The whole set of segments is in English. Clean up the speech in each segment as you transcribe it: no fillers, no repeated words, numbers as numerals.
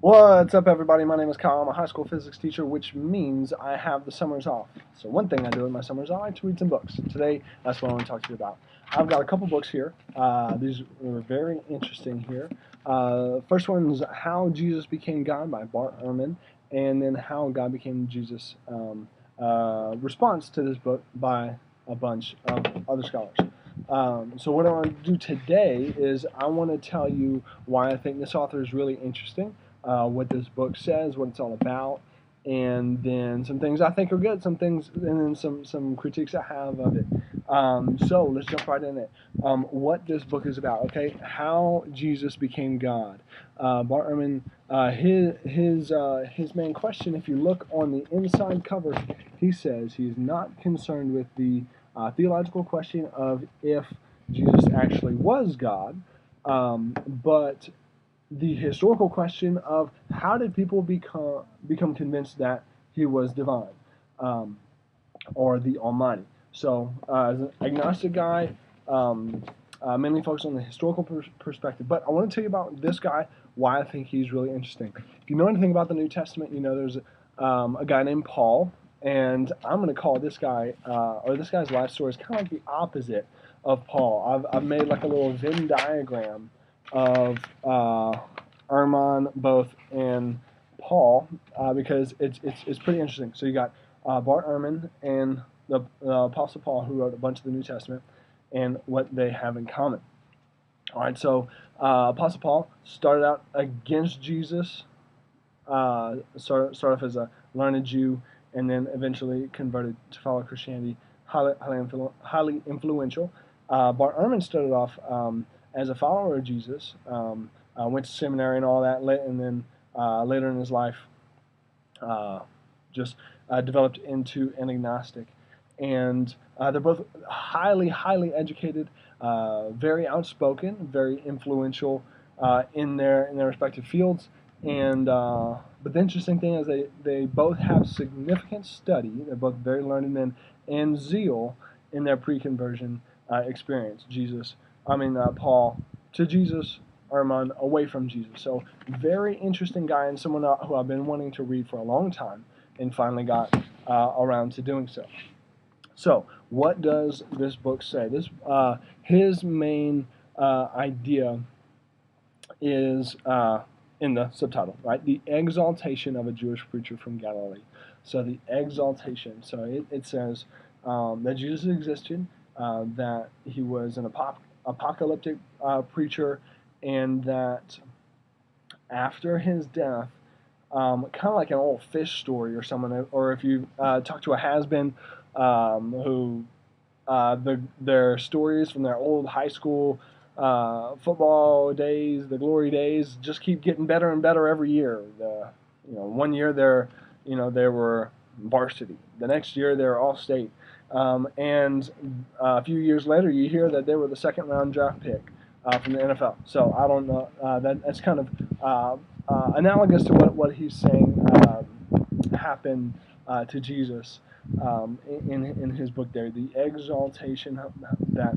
What's up, everybody? My name is Kyle. I'm a high school physics teacher, which means I have the summers off. So one thing I do in my summers, I like to read some books. Today, that's what I want to talk to you about. I've got a couple books here. These are very interesting here. First one is How Jesus Became God by Bart Ehrman, and then How God Became Jesus, response to this book by a bunch of other scholars. So what I want to do today is I want to tell you why I think this author is really interesting, what this book says, what it's all about, and then some things I think are good, some things, and then some critiques I have of it. So let's jump right in it. What this book is about, okay? How Jesus became God. Bart Ehrman, his main question, if you look on the inside cover, he says he's not concerned with the theological question of if Jesus actually was God, but the historical question of how did people become convinced that he was divine, um, or the Almighty. So, as an agnostic guy, mainly focused on the historical perspective. But I want to tell you about this guy, why I think he's really interesting. If you know anything about the New Testament, you know there's a guy named Paul, and I'm going to call this guy, or this guy's life story is kind of like the opposite of Paul. I've made like a little Venn diagram of Ehrman, both, and Paul, because it's pretty interesting. So you got Bart Ehrman and the Apostle Paul, who wrote a bunch of the New Testament, and what they have in common. All right, so Apostle Paul started out against Jesus, started off as a learned Jew, and then eventually converted to follow Christianity, highly influential. Bart Ehrman started off as a follower of Jesus, went to seminary and all that, and then later in his life just developed into an agnostic. And they're both highly educated, very outspoken, very influential in their respective fields. And but the interesting thing is they both have significant study. They're both very learned men and zeal in their pre-conversion experience. Paul to Jesus, Ehrman away from Jesus. So very interesting guy, and someone who I've been wanting to read for a long time, and finally got around to doing so. So, what does this book say? His main idea is in the subtitle, right? The Exaltation of a Jewish Preacher from Galilee. So the exaltation. So it says that Jesus existed, that he was an apocalyptic preacher, and that after his death, kind of like an old fish story or someone, or if you talk to a has-been who their stories from their old high school football days, the glory days, just keep getting better and better every year. One year they were varsity. The next year they're all state. And a few years later, you hear that they were the second round draft pick from the NFL. So I don't know. That's kind of analogous to what he's saying happened to Jesus in his book there. The exaltation that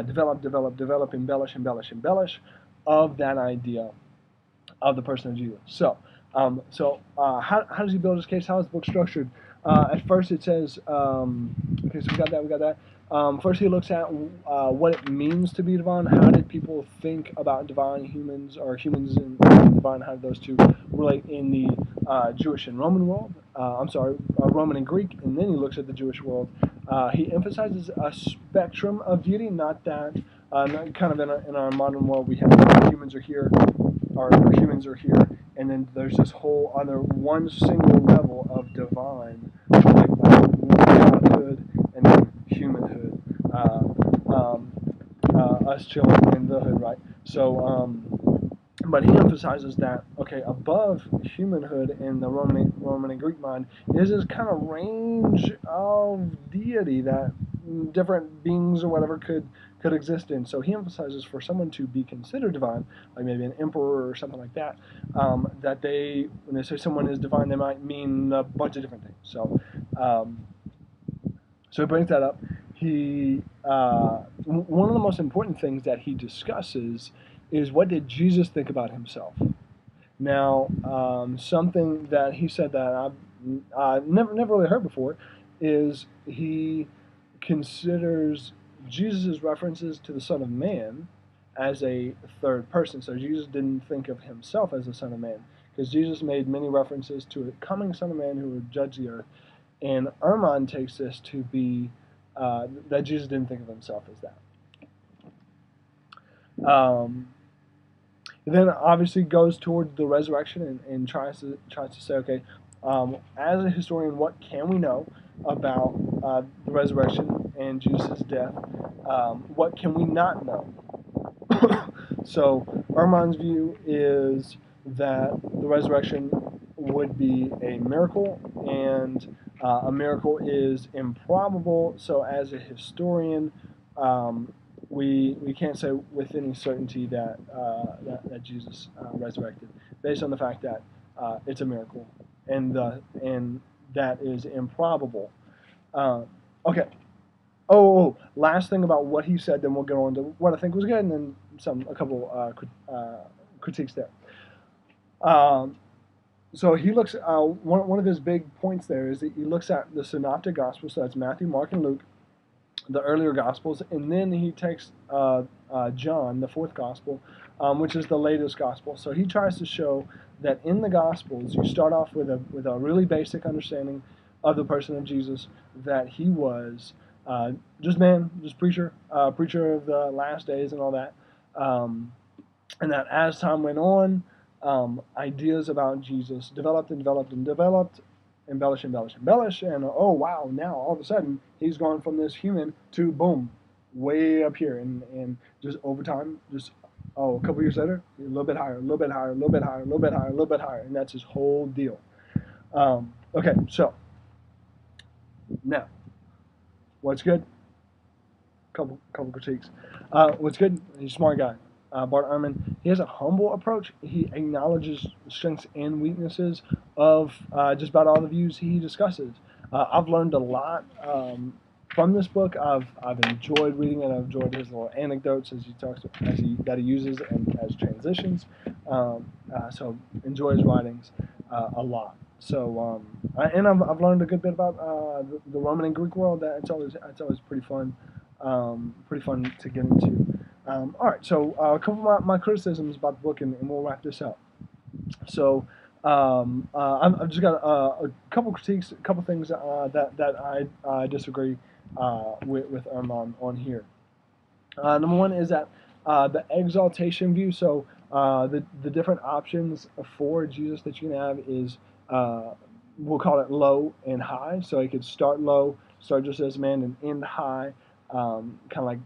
develop, embellish of that idea of the person of Jesus. So, how does he build his case? How is the book structured? At first, it says, okay, so we got that. First, he looks at what it means to be divine. How did people think about divine, humans, or humans and divine? How did those two relate in the Jewish and Roman world? Roman and Greek. And then he looks at the Jewish world. He emphasizes a spectrum of beauty, not that kind of in our modern world we have humans are here, or humans are here, and then there's this whole other one single level of divine, like godhood and then humanhood, us chilling in the hood, right? So, but he emphasizes that, okay, above humanhood in the Roman and Greek mind is this kind of range of deity that different beings or whatever could exist in. So he emphasizes for someone to be considered divine, like maybe an emperor or something like that, that when they say someone is divine, they might mean a bunch of different things. So, so he brings that up. One of the most important things that he discusses is, what did Jesus think about himself? Now, something that he said that I've never really heard before is he considers Jesus' references to the Son of Man as a third person. So Jesus didn't think of himself as the Son of Man, because Jesus made many references to a coming Son of Man who would judge the earth. And Ehrman takes this to be that Jesus didn't think of himself as that. Then obviously goes toward the resurrection and tries to say, okay, as a historian, what can we know about the resurrection and Jesus' death? What can we not know? So Ehrman's view is that the resurrection would be a miracle, and a miracle is improbable. So as a historian, we can't say with any certainty that that Jesus resurrected, based on the fact that it's a miracle, and that is improbable. Okay. Last thing about what he said, then we'll go on to what I think was good, and then a couple critiques there. So he looks. One of his big points there is that he looks at the synoptic gospels, so that's Matthew, Mark, and Luke, the earlier gospels, and then he takes John, the fourth gospel, which is the latest gospel. So he tries to show that in the gospels, you start off with a really basic understanding of the person of Jesus, that he was just man, just preacher of the last days and all that, and that as time went on, ideas about Jesus developed, embellish, and oh wow, now all of a sudden he's gone from this human to boom, way up here, and just over time, just a couple years later, a little bit higher, a little bit higher, a little bit higher, a little bit higher, a little bit higher, and that's his whole deal. Okay, so now, what's good? Couple critiques. What's good? He's a smart guy. Bart Ehrman, he has a humble approach. He acknowledges strengths and weaknesses of just about all the views he discusses. I've learned a lot from this book. I've enjoyed reading it. I've enjoyed his little anecdotes as he talks that he uses and as transitions. So enjoy his writings a lot. So and I've learned a good bit about the Roman and Greek world. It's always pretty fun to get into. All right, so a couple of my criticisms about the book, and we'll wrap this up. So I've just got a couple critiques, a couple things that I disagree with Ehrman on here. Number one is that the exaltation view. So the different options for Jesus that you can have is we'll call it low and high. So he could start low, start just as man, and end high, kind of like.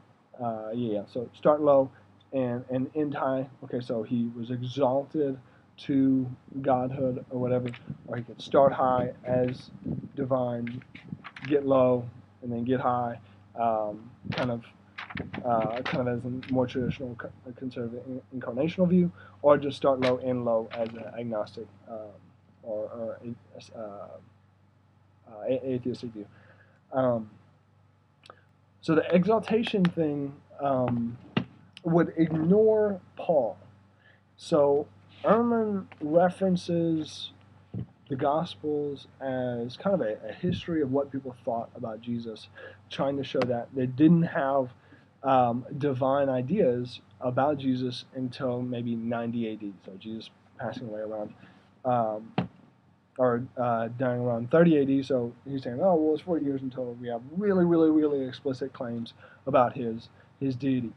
So start low and end high. Okay, so he was exalted to godhood or whatever, or he could start high as divine, get low, and then get high, kind of as a more traditional conservative incarnational view, or just start low, end low as an agnostic or atheistic view. So the exaltation thing would ignore Paul. So Ehrman references the Gospels as kind of a history of what people thought about Jesus, trying to show that they didn't have divine ideas about Jesus until maybe 90 AD. So Jesus passing away around dying around 30 AD, so he's saying, oh, well, it's 40 years until we have really, really, really explicit claims about his deity.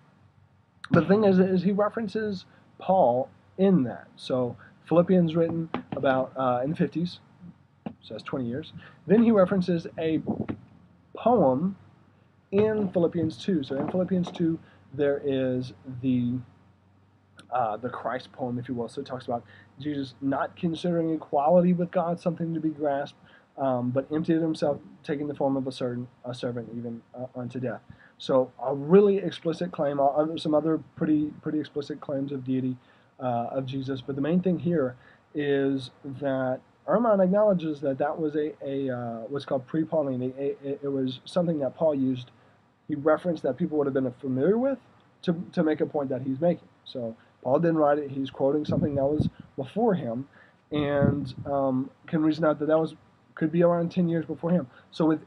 But the thing is he references Paul in that. So Philippians written about in the 50s, so that's 20 years. Then he references a poem in Philippians 2. So in Philippians 2, there is the Christ poem, if you will. So it talks about Jesus not considering equality with God something to be grasped, but emptied himself, taking the form of a servant, even unto death. So a really explicit claim. Some other pretty explicit claims of deity of Jesus. But the main thing here is that Ehrman acknowledges that was a what's called pre-Pauline. It was something that Paul used. He referenced that people would have been familiar with to make a point that he's making. So Paul didn't write it. He's quoting something that was before him, and can reason out that could be around 10 years before him. So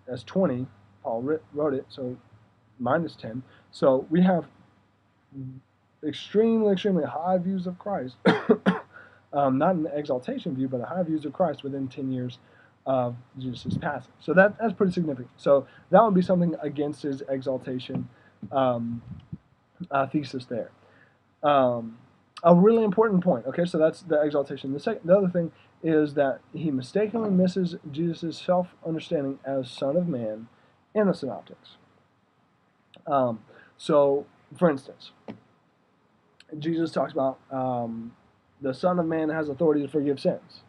that's 20. Paul wrote it. So minus 10. So we have extremely, extremely high views of Christ. Not an exaltation view, but a high views of Christ within 10 years of Jesus' passing. So that's pretty significant. So that would be something against his exaltation thesis there. A really important point. Okay, so that's the exaltation. The other thing is that he mistakenly misses Jesus' self-understanding as Son of Man in the Synoptics. So, for instance, Jesus talks about the Son of Man has authority to forgive sins.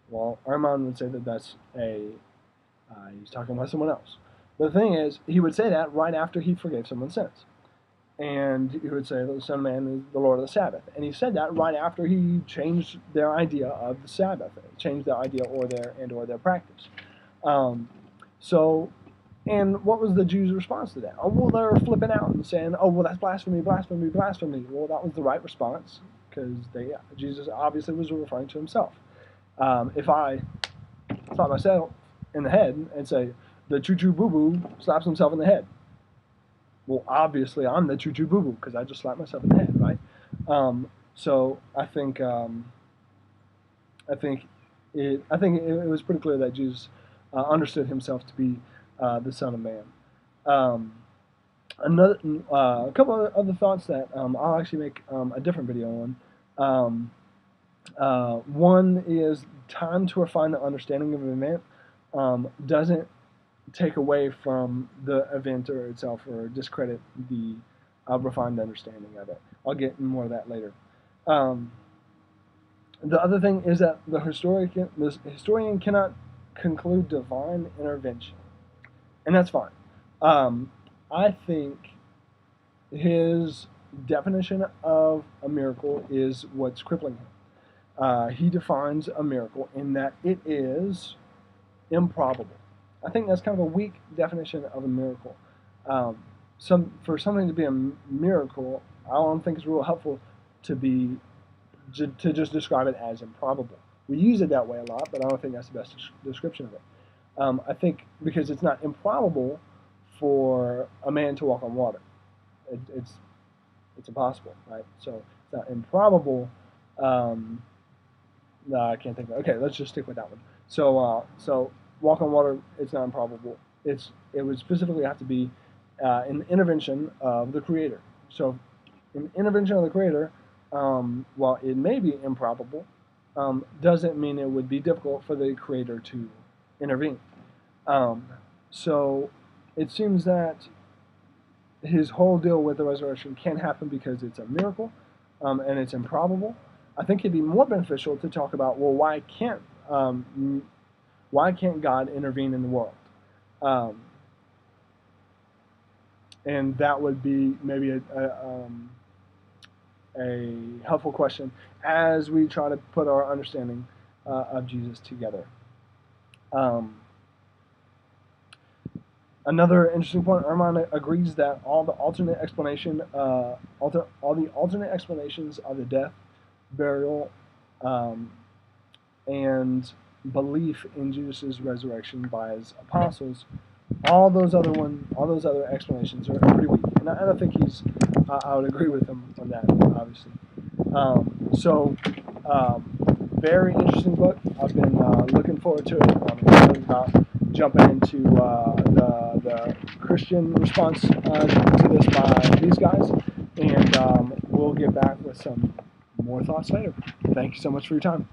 Well, Ehrman would say that that's he's talking about someone else. But the thing is, he would say that right after he forgave someone's sins. And he would say that the Son of Man is the Lord of the Sabbath. And he said that right after he changed their idea of the Sabbath, changed their idea or their practice. And what was the Jews' response to that? Oh, well, they're flipping out and saying, oh, well, that's blasphemy, blasphemy, blasphemy. Well, that was the right response, because Jesus obviously was referring to himself. If I slap myself in the head and say, the choo-choo boo-boo slaps himself in the head. Well, obviously, I'm the choo-choo boo-boo, because I just slapped myself in the head, right? So I think it was pretty clear that Jesus understood himself to be the Son of Man. A couple of other thoughts that I'll actually make a different video on. One is time to refine the understanding of an event doesn't take away from the event or itself or discredit the refined understanding of it. I'll get more of that later. The other thing is that the historian cannot conclude divine intervention. And that's fine. I think his definition of a miracle is what's crippling him. He defines a miracle in that it is improbable. I think that's kind of a weak definition of a miracle. For something to be a miracle, I don't think it's real helpful to just describe it as improbable. We use it that way a lot, but I don't think that's the best description of it. I think because it's not improbable for a man to walk on water. It's impossible, right? So it's not improbable. No, I can't think of it. Okay, let's just stick with that one. So walk on water, it's not improbable. It would specifically have to be an intervention of the Creator. So an intervention of the Creator, while it may be improbable, doesn't mean it would be difficult for the Creator to intervene. So it seems that his whole deal with the resurrection can't happen because it's a miracle and it's improbable. I think it'd be more beneficial to talk about, well, why can't God intervene in the world? And that would be maybe a helpful question as we try to put our understanding of Jesus together. Another interesting point: Ehrman agrees that all the alternate explanations of the death, burial, and belief in Jesus' resurrection by his apostles, all those other explanations are pretty weak, and I don't think I would agree with him on that, obviously. Very interesting book. I've been looking forward to it. I'm excited about jumping into the Christian response to this by these guys, and we'll get back with some more thoughts later. Thank you so much for your time.